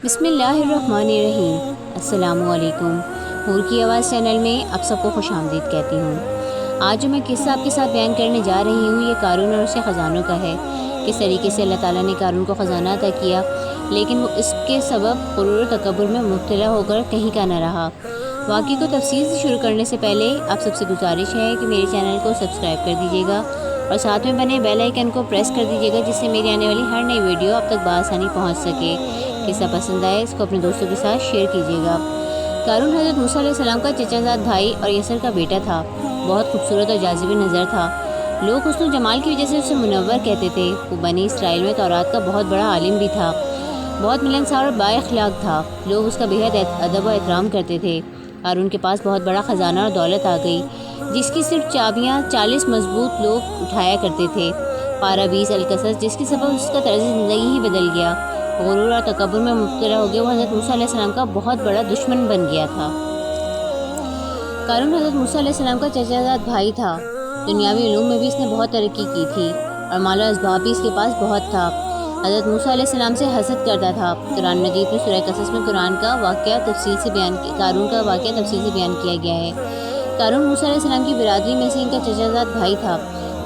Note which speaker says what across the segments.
Speaker 1: بسم اللہ الرحمن الرحیم۔ السلام علیکم۔ ہور کی آواز چینل میں آپ سب کو خوش آمدید کہتی ہوں۔ آج جو میں قصہ آپ کے ساتھ بیان کرنے جا رہی ہوں یہ قارون اور اس کے خزانوں کا ہے۔ کس طریقے سے اللہ تعالیٰ نے قارون کو خزانہ عطا کیا، لیکن وہ اس کے سبب غرور و تکبر میں مبتلا ہو کر کہیں کا نہ رہا۔ واقعے کو تفصیل سے شروع کرنے سے پہلے آپ سب سے گزارش ہے کہ میرے چینل کو سبسکرائب کر دیجیے گا اور ساتھ میں بنے بیل آئیکن کو پریس کر دیجیے گا، جس سے میری آنے والی ہر نئی ویڈیو آپ تک بآسانی پہنچ سکے۔ قصہ پسند آئے اس کو اپنے دوستوں کے ساتھ شیئر کیجیے گا۔ قارون حضرت موسیٰ علیہ السلام کا چچا زاد بھائی اور یسر کا بیٹا تھا۔ بہت خوبصورت اور جاذب نظر تھا۔ لوگ حسن و جمال کی وجہ سے اسے منور کہتے تھے۔ وہ بنی اسرائیل میں تورات کا بہت بڑا عالم بھی تھا۔ بہت ملنسار اور با اخلاق تھا۔ لوگ اس کا بےحد ادب و احترام کرتے تھے۔ قارون کے پاس بہت بڑا خزانہ اور دولت آ گئی، جس کی صرف چابیاں 40 مضبوط لوگ اٹھایا کرتے تھے۔ پارہ 20 القصص، جس کے سبب اس کا طرز زندگی ہی بدل گیا۔ غرور اور تکبر میں مبتلا ہو گیا۔ وہ حضرت موسیٰ علیہ السلام کا بہت بڑا دشمن بن گیا تھا۔ قارون حضرت موسیٰ علیہ السلام کا چچا زاد بھائی تھا۔ دنیاوی علوم میں بھی اس نے بہت ترقی کی تھی اور مال و اسباب بھی اس کے پاس بہت تھا۔ حضرت موسیٰ علیہ السلام سے حسد کرتا تھا۔ قرآن مجید میں سورہ قصص میں قارون کا واقعہ تفصیل سے بیان کیا گیا ہے۔ قارون موسیٰ علیہ السلام کی برادری میں سے ان کا چچا زاد بھائی تھا۔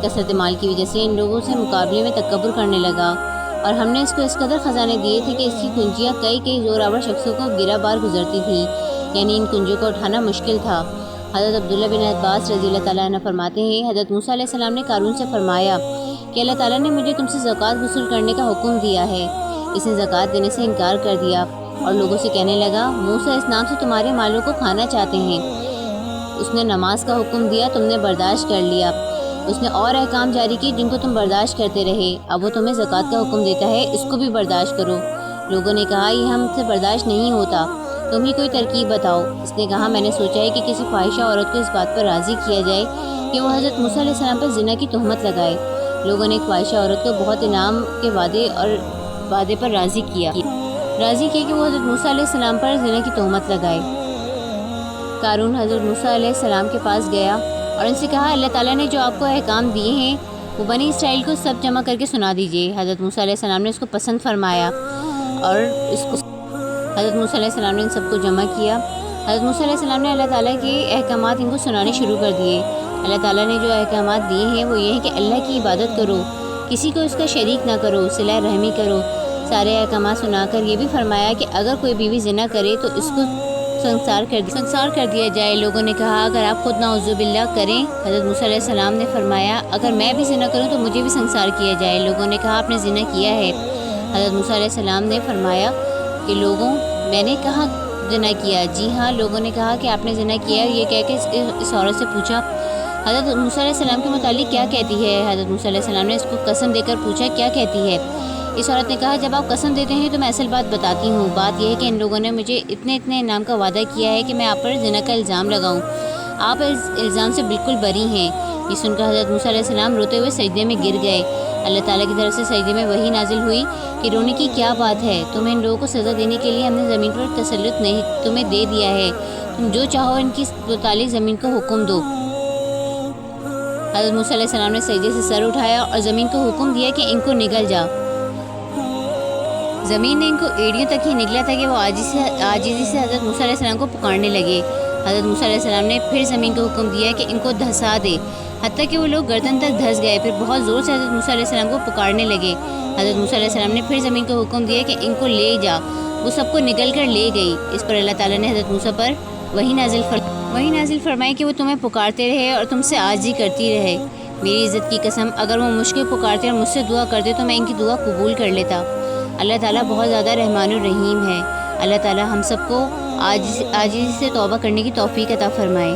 Speaker 1: کثرت مال کی وجہ سے ان لوگوں سے مقابلے میں تکبر کرنے لگا اور ہم نے اس کو اس قدر خزانے دیے تھے کہ اس کی کنجیاں کئی زور آور شخصوں کو گرہ بار گزرتی تھیں، یعنی ان کنجوں کو اٹھانا مشکل تھا۔ حضرت عبداللہ بن عباس رضی اللہ تعالیٰ عنہ فرماتے ہیں، حضرت موسیٰ علیہ السلام نے قارون سے فرمایا کہ اللہ تعالیٰ نے مجھے تم سے زکوٰۃ وصول کرنے کا حکم دیا ہے۔ اس نے زکوٰۃ دینے سے انکار کر دیا اور لوگوں سے کہنے لگا، موسیٰ اس نام سے تمہارے مالوں کو کھانا چاہتے ہیں۔ اس نے نماز کا حکم دیا، تم نے برداشت کر لیا۔ اس نے اور احکام جاری کی جن کو تم برداشت کرتے رہے۔ اب وہ تمہیں زکوٰۃ کا حکم دیتا ہے، اس کو بھی برداشت کرو۔ لوگوں نے کہا، یہ ہم سے برداشت نہیں ہوتا، تم ہی کوئی ترکیب بتاؤ۔ اس نے کہا، میں نے سوچا ہے کہ کسی فاحشہ عورت کو اس بات پر راضی کیا جائے کہ وہ حضرت موسیٰ علیہ السلام پر زنا کی تہمت لگائے۔ لوگوں نے ایک فاحشہ عورت کو بہت انعام کے وعدے پر راضی کیا کہ وہ حضرت موسیٰ علیہ السلام پر زنا کی تہمت لگائے۔ قارون حضرت موسیٰ علیہ السلام کے پاس گیا اور ان سے کہا، اللہ تعالیٰ نے جو آپ کو احکام دیے ہیں وہ بنی اسرائیل کو سب جمع کر کے سنا دیجیے۔ حضرت موسیٰ علیہ السلام نے اس کو پسند فرمایا اور حضرت موسیٰ علیہ السلام نے ان سب کو جمع کیا۔ حضرت موسیٰ علیہ السلام نے اللہ تعالیٰ کے احکامات ان کو سنانے شروع کر دیے۔ اللہ تعالیٰ نے جو احکامات دیے ہیں وہ یہ ہے کہ اللہ کی عبادت کرو، کسی کو اس کا شریک نہ کرو، صلہ رحمی کرو۔ سارے احکامات سنا کر یہ بھی فرمایا کہ اگر کوئی بیوی زنا کرے تو اس کو سنسار کر دیا جائے۔ لوگوں نے کہا، اگر آپ خود نعوذ باللہ کریں۔ حضرت موسیٰ علیہ السلام نے فرمایا، اگر میں بھی زنا کروں تو مجھے بھی سنسار کیا جائے۔ لوگوں نے کہا، آپ نے زنا کیا ہے۔ حضرت موسیٰ علیہ السلام نے فرمایا کہ لوگوں، میں نے کہاں زنا کیا؟ جی ہاں، لوگوں نے کہا کہ آپ نے زنا کیا۔ یہ کہہ کے اس عورت سے پوچھا، حضرت موسیٰ علیہ السلام کے متعلق کیا کہتی ہے؟ حضرت موسیٰ علیہ السلام نے اس کو قسم دے کر پوچھا، کیا کہتی ہے؟ اس عورت نے کہا، جب آپ قسم دیتے ہیں تو میں اصل بات بتاتی ہوں۔ بات یہ ہے کہ ان لوگوں نے مجھے اتنے انعام کا وعدہ کیا ہے کہ میں آپ پر زنا کا الزام لگاؤں۔ آپ اس الزام سے بالکل بری ہیں۔ یہ سن کر حضرت موسیٰ علیہ السلام روتے ہوئے سجدے میں گر گئے۔ اللہ تعالیٰ کی طرف سے سجدے میں وحی نازل ہوئی کہ رونے کی کیا بات ہے؟ تمہیں ان لوگوں کو سزا دینے کے لیے ہم نے زمین پر تسلط نہیں تمہیں دے دیا ہے، تم جو چاہو ان کی متعلق زمین کو حکم دو۔ حضرت موسیٰ علیہ السلام نے سجدے سے سر اٹھایا اور زمین کو حکم دیا کہ ان کو نگل جا۔ زمین نے ان کو ایڑیوں تک ہی نگلا تھا کہ وہ عاجزی سے حضرت موسیٰ علیہ السلام کو پکارنے لگے۔ حضرت موسیٰ علیہ السلام نے پھر زمین کو حکم دیا کہ ان کو دھسا دے، حتیٰ کہ وہ لوگ گردن تک دھس گئے۔ پھر بہت زور سے حضرت موسیٰ علیہ السلام کو پکارنے لگے۔ حضرت موسیٰ علیہ السلام نے پھر زمین کو حکم دیا کہ ان کو لے جا۔ وہ سب کو نگل کر لے گئی۔ اس پر اللہ تعالیٰ نے حضرت موسیٰ پر وحی نازل فرمائی کہ وہ تمہیں پکارتے رہے اور تم سے عاجزی کرتی رہے۔ میری عزت کی قسم، اگر وہ مجھ کو پکارتے اور مجھ سے دعا کرتے تو میں ان کی دعا قبول کر لیتا۔ اللہ تعالیٰ بہت زیادہ رحمان الرحیم ہے۔ اللہ تعالیٰ ہم سب کو عاجزی سے توبہ کرنے کی توفیق عطا فرمائے۔